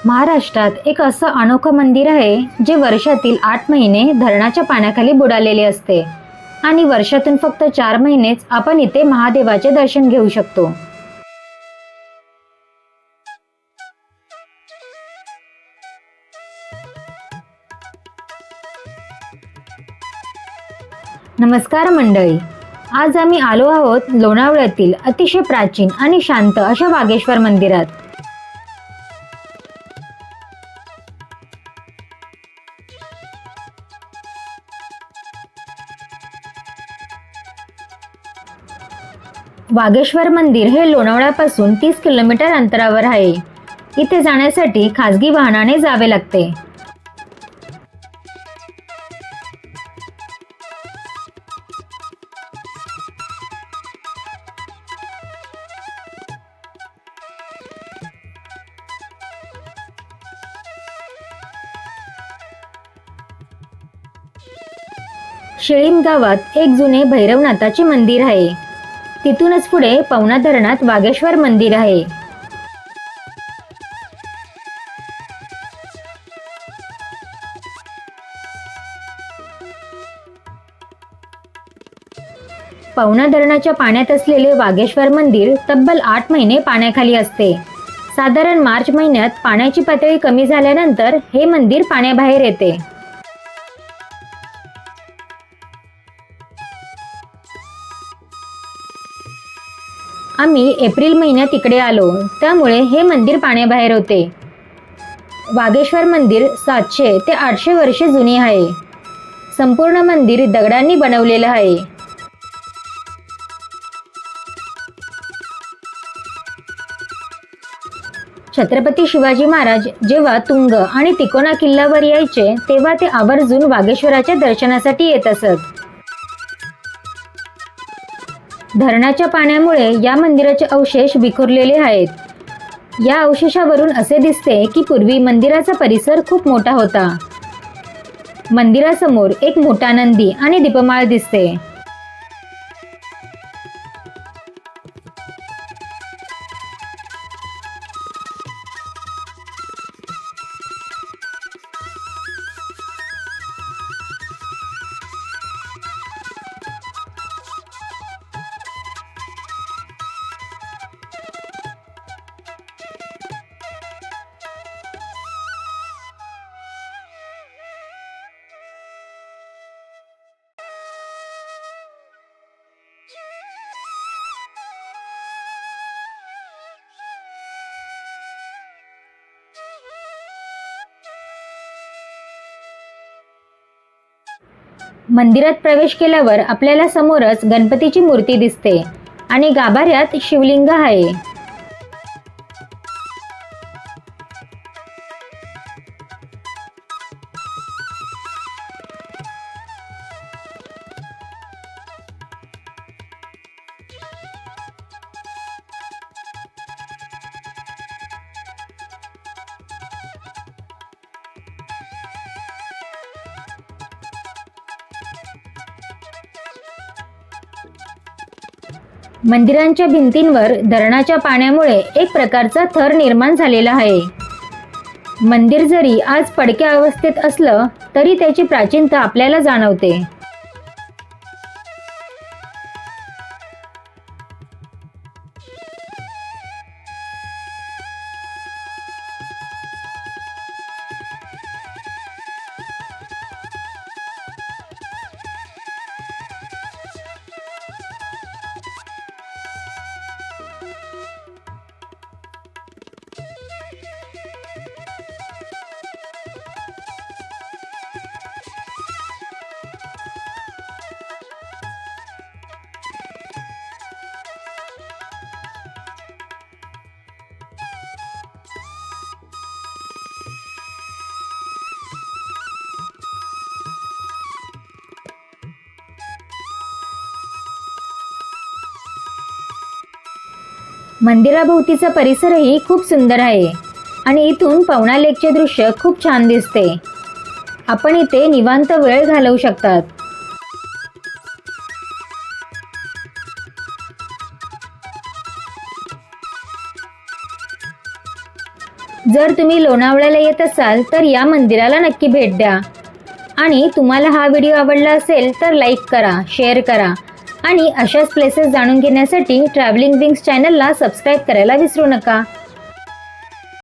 महाराष्ट्रात एक असं अनोखं मंदिर आहे जे वर्षातील 8 महिने धरणाच्या पाण्याखाली बुडालेले असते आणि वर्षातून फक्त 4 महिनेच आपण इथे महादेवाचे दर्शन घेऊ शकतो। नमस्कार मंडळी, आज आम्ही आलो आहोत लोणावळ्यातील अतिशय प्राचीन आणि शांत अशा वागेश्वर मंदिरात। वागेश्वर मंदिर हे लोणावळ्यापासून 30 किलोमीटर अंतरावर आहे। इथे जाण्यासाठी खासगी वाहनाने जावे लागते। शिळीम गावात एक जुने भैरवनाथाचे मंदिर आहे। तिथूनच पुढे पवना धरणात वागेश्वर मंदिर आहे। पवना धरणाच्या पाण्यात असलेले वागेश्वर मंदिर तब्बल 8 महिने पाण्याखाली असते। साधारण मार्च महिन्यात पाण्याची पातळी कमी झाल्यानंतर हे मंदिर पाण्याबाहेर येते। आम्ही एप्रिल महिन्यात इकडे आलो, त्यामुळे हे मंदिर पाण्याबाहेर होते। वागेश्वर मंदिर 700 ते 800 वर्षे जुने आहे। संपूर्ण मंदिर दगडांनी बनवलेलं आहे। छत्रपती शिवाजी महाराज जेव्हा तुंग आणि तिकोना किल्ल्यावर यायचे तेव्हा ते आवर्जून वागेश्वराच्या दर्शनासाठी येत असत। धरणाच्या पाण्यामुळे या मंदिराचे अवशेष विखुरलेले आहेत। या अवशेषावरून असे दिसते की पूर्वी मंदिराचा परिसर खूप मोठा होता। मंदिरासमोर एक मोठा नंदी आणि दीपमाळ दिसते। मंदिरात प्रवेश केल्यावर आपल्याला समोरच गणपतीची मूर्ती दिसते आणि गाभाऱ्यात शिवलिंग आहे। मंदिरांच्या भिंतींवर धरणाच्या पाण्यामुळे एक प्रकारचा थर निर्माण झालेला आहे। मंदिर जरी आज पडक्या अवस्थेत असलं तरी त्याची प्राचीनता आपल्याला जाणवते। मंदिराभोवतीचा परिसरही खूप सुंदर आहे आणि इथून पवना लेकचे दृश्य खूप छान दिसते। आपण इथे निवांत वेळ घालवू शकतात। जर तुम्ही लोणावळ्याला येत असाल तर या मंदिराला नक्की भेट द्या. आणि तुम्हाला हा व्हिडिओ आवडला असेल तर लाईक करा, शेअर करा आणि अशाच प्लेसेस जाणून घेण्यासाठी ट्रॅव्हलिंग विंग्स चॅनलला सबस्क्राईब करायला विसरू नका.